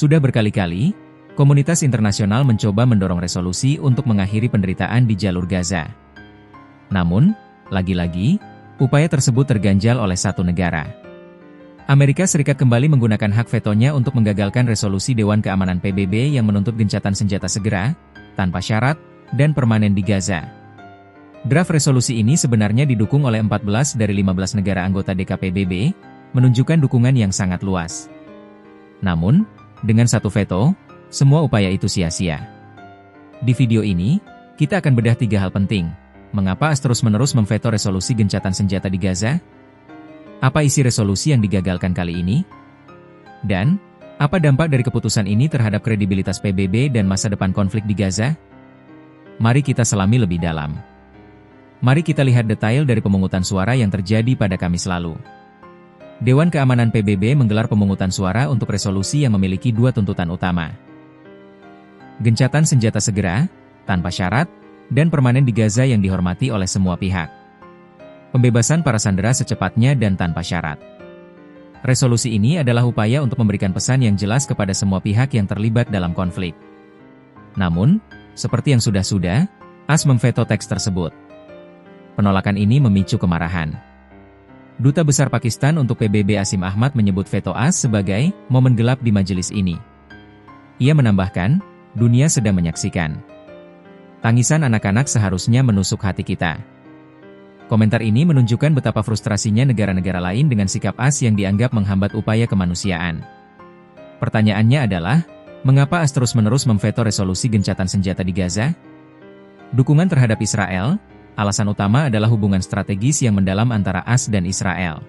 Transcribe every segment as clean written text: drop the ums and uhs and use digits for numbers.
Sudah berkali-kali, komunitas internasional mencoba mendorong resolusi untuk mengakhiri penderitaan di jalur Gaza. Namun, lagi-lagi, upaya tersebut terganjal oleh satu negara. Amerika Serikat kembali menggunakan hak vetonya untuk menggagalkan resolusi Dewan Keamanan PBB yang menuntut gencatan senjata segera, tanpa syarat, dan permanen di Gaza. Draft resolusi ini sebenarnya didukung oleh 14 dari 15 negara anggota DKPBB, menunjukkan dukungan yang sangat luas. Namun, dengan satu veto, semua upaya itu sia-sia. Di video ini, kita akan bedah 3 hal penting. Mengapa AS terus-menerus memveto resolusi gencatan senjata di Gaza? Apa isi resolusi yang digagalkan kali ini? Dan, apa dampak dari keputusan ini terhadap kredibilitas PBB dan masa depan konflik di Gaza? Mari kita selami lebih dalam. Mari kita lihat detail dari pemungutan suara yang terjadi pada Kamis lalu. Dewan Keamanan PBB menggelar pemungutan suara untuk resolusi yang memiliki 2 tuntutan utama. Gencatan senjata segera, tanpa syarat, dan permanen di Gaza yang dihormati oleh semua pihak. Pembebasan para sandera secepatnya dan tanpa syarat. Resolusi ini adalah upaya untuk memberikan pesan yang jelas kepada semua pihak yang terlibat dalam konflik. Namun, seperti yang sudah-sudah, AS memveto teks tersebut. Penolakan ini memicu kemarahan. Duta Besar Pakistan untuk PBB Asim Ahmad menyebut veto AS sebagai momen gelap di majelis ini. Ia menambahkan, dunia sedang menyaksikan. Tangisan anak-anak seharusnya menusuk hati kita. Komentar ini menunjukkan betapa frustrasinya negara-negara lain dengan sikap AS yang dianggap menghambat upaya kemanusiaan. Pertanyaannya adalah, mengapa AS terus-menerus memveto resolusi gencatan senjata di Gaza? Dukungan terhadap Israel. Alasan utama adalah hubungan strategis yang mendalam antara AS dan Israel.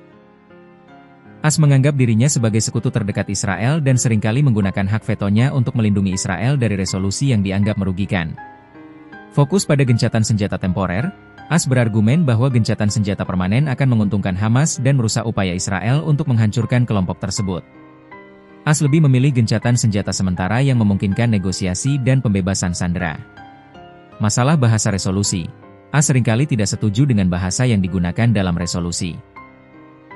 AS menganggap dirinya sebagai sekutu terdekat Israel dan seringkali menggunakan hak vetonya untuk melindungi Israel dari resolusi yang dianggap merugikan. Fokus pada gencatan senjata temporer, AS berargumen bahwa gencatan senjata permanen akan menguntungkan Hamas dan merusak upaya Israel untuk menghancurkan kelompok tersebut. AS lebih memilih gencatan senjata sementara yang memungkinkan negosiasi dan pembebasan sandera. Masalah bahasa resolusi. AS seringkali tidak setuju dengan bahasa yang digunakan dalam resolusi.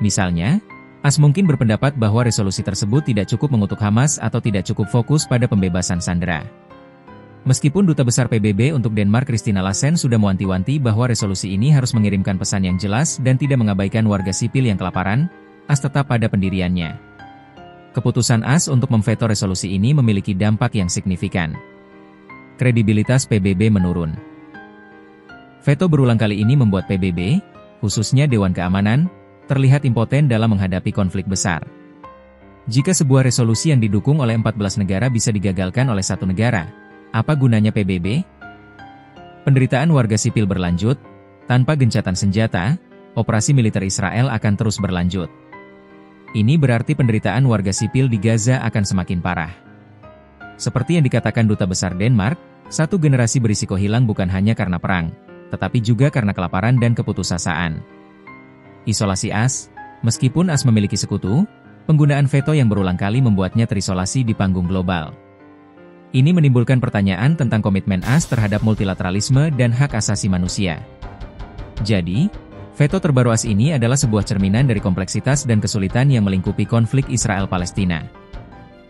Misalnya, AS mungkin berpendapat bahwa resolusi tersebut tidak cukup mengutuk Hamas atau tidak cukup fokus pada pembebasan sandera. Meskipun Duta Besar PBB untuk Denmark Christina Larsen sudah mewanti-wanti bahwa resolusi ini harus mengirimkan pesan yang jelas dan tidak mengabaikan warga sipil yang kelaparan, AS tetap pada pendiriannya. Keputusan AS untuk memveto resolusi ini memiliki dampak yang signifikan. Kredibilitas PBB menurun. Veto berulang kali ini membuat PBB, khususnya Dewan Keamanan, terlihat impoten dalam menghadapi konflik besar. Jika sebuah resolusi yang didukung oleh 14 negara bisa digagalkan oleh satu negara, apa gunanya PBB? Penderitaan warga sipil berlanjut, tanpa gencatan senjata, operasi militer Israel akan terus berlanjut. Ini berarti penderitaan warga sipil di Gaza akan semakin parah. Seperti yang dikatakan Duta Besar Denmark, satu generasi berisiko hilang bukan hanya karena perang, tetapi juga karena kelaparan dan keputusasaan. Isolasi AS. Meskipun AS memiliki sekutu, penggunaan veto yang berulang kali membuatnya terisolasi di panggung global. Ini menimbulkan pertanyaan tentang komitmen AS terhadap multilateralisme dan hak asasi manusia. Jadi, veto terbaru AS ini adalah sebuah cerminan dari kompleksitas dan kesulitan yang melingkupi konflik Israel-Palestina.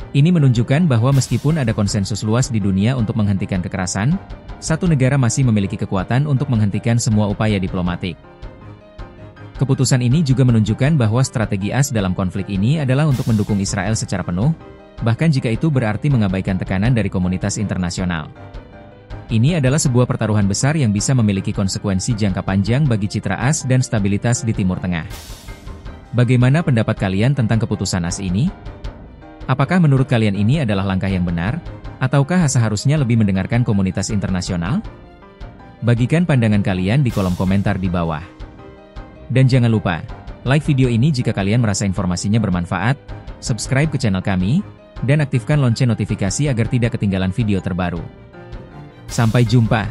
Ini menunjukkan bahwa meskipun ada konsensus luas di dunia untuk menghentikan kekerasan, satu negara masih memiliki kekuatan untuk menghentikan semua upaya diplomatik. Keputusan ini juga menunjukkan bahwa strategi AS dalam konflik ini adalah untuk mendukung Israel secara penuh, bahkan jika itu berarti mengabaikan tekanan dari komunitas internasional. Ini adalah sebuah pertaruhan besar yang bisa memiliki konsekuensi jangka panjang bagi citra AS dan stabilitas di Timur Tengah. Bagaimana pendapat kalian tentang keputusan AS ini? Apakah menurut kalian ini adalah langkah yang benar, ataukah seharusnya lebih mendengarkan komunitas internasional? Bagikan pandangan kalian di kolom komentar di bawah. Dan jangan lupa, like video ini jika kalian merasa informasinya bermanfaat, subscribe ke channel kami, dan aktifkan lonceng notifikasi agar tidak ketinggalan video terbaru. Sampai jumpa!